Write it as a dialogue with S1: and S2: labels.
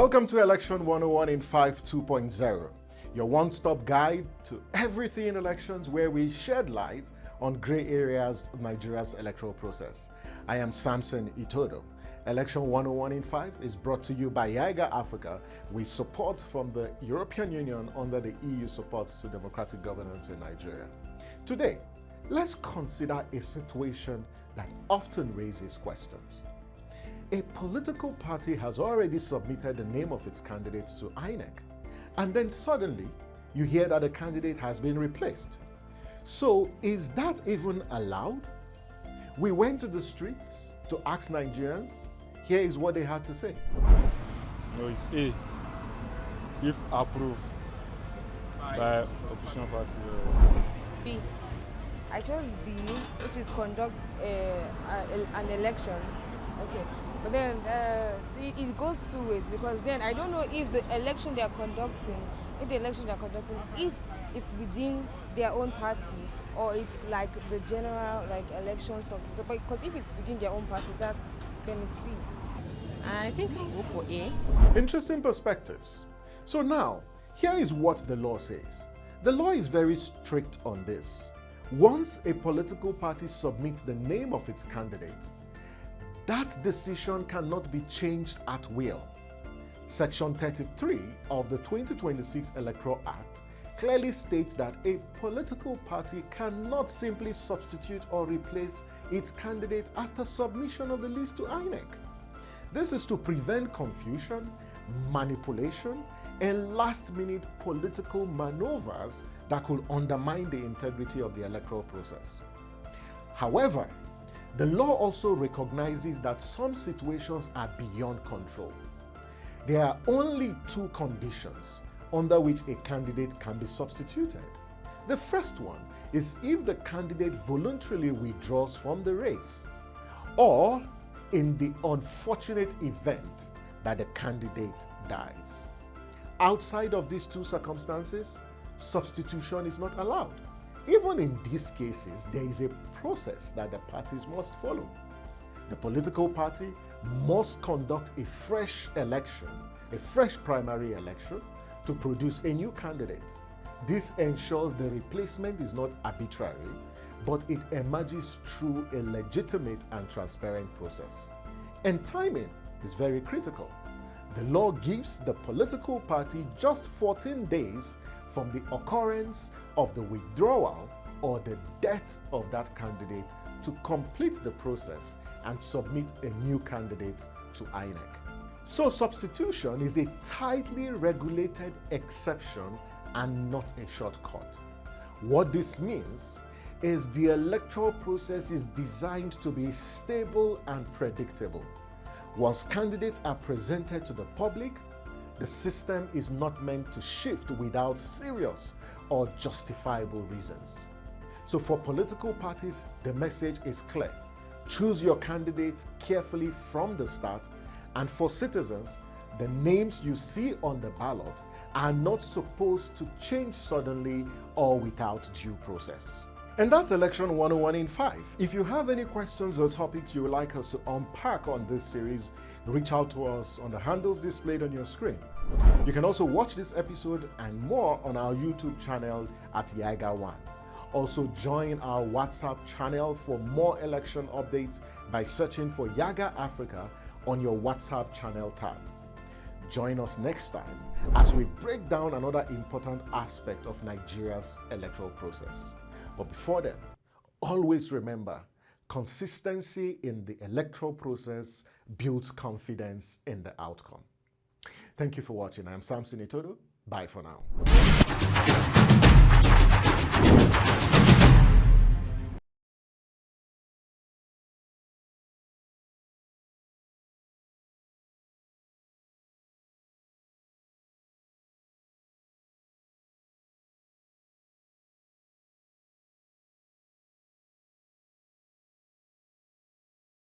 S1: Welcome to Election 101 in 5 2.0, your one-stop guide to everything in elections where we shed light on gray areas of Nigeria's electoral process. I am Samson Itodo. Election 101 in 5 is brought to you by INEC Africa with support from the European Union under the EU support to democratic governance in Nigeria. Today, let's consider a situation that often raises questions. A political party has already submitted the name of its candidates to INEC, and then suddenly you hear that the candidate has been replaced. So is that even allowed? We went to the streets to ask Nigerians. Here is what they had to say.
S2: No, it's A, if approved by opposition party.
S3: B. I chose B, which is conduct an election. Okay, but then it goes two ways, because then I don't know if the election they are conducting, if it's within their own party or it's like the general elections of so. Because if it's within their own party, then it's B.
S4: I think I'll go for A.
S1: Interesting perspectives. So now, here is what the law says. The law is very strict on this. Once a political party submits the name of its candidate, that decision cannot be changed at will. Section 33 of the 2026 Electoral Act clearly states that a political party cannot simply substitute or replace its candidate after submission of the list to INEC. This is to prevent confusion, manipulation, and last-minute political maneuvers that could undermine the integrity of the electoral process. However, the law also recognizes that some situations are beyond control. There are only two conditions under which a candidate can be substituted. The first one is if the candidate voluntarily withdraws from the race, or in the unfortunate event that the candidate dies. Outside of these two circumstances, substitution is not allowed. Even in these cases, there is a process that the parties must follow. The political party must conduct a fresh election, a fresh primary election, to produce a new candidate. This ensures the replacement is not arbitrary, but it emerges through a legitimate and transparent process. And timing is very critical. The law gives the political party just 14 days from the occurrence of the withdrawal or the death of that candidate to complete the process and submit a new candidate to INEC. So substitution is a tightly regulated exception and not a shortcut. What this means is the electoral process is designed to be stable and predictable. Once candidates are presented to the public, the system is not meant to shift without serious or justifiable reasons. So for political parties, the message is clear. Choose your candidates carefully from the start, and for citizens, the names you see on the ballot are not supposed to change suddenly or without due process. And that's Election 101 in 5. If you have any questions or topics you would like us to unpack on this series, reach out to us on the handles displayed on your screen. You can also watch this episode and more on our YouTube channel at Yaga1. Also join our WhatsApp channel for more election updates by searching for Yaga Africa on your WhatsApp channel tab. Join us next time as we break down another important aspect of Nigeria's electoral process. But before then, always remember, consistency in the electoral process builds confidence in the outcome. Thank you for watching. I'm Samson Itodo. Bye for now.